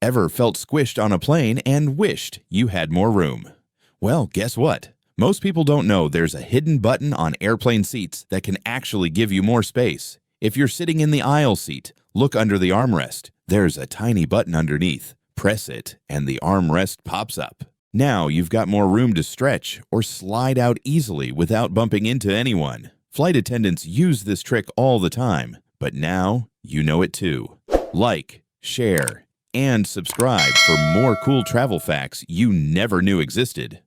Ever felt squished on a plane and wished you had more room? Well, guess what? Most people don't know there's a hidden button on airplane seats that can actually give you more space. If you're sitting in the aisle seat, look under the armrest. There's a tiny button underneath. Press it, and the armrest pops up. Now you've got more room to stretch or slide out easily without bumping into anyone. Flight attendants use this trick all the time, but now you know it too. Like, share, and subscribe for more cool travel facts you never knew existed.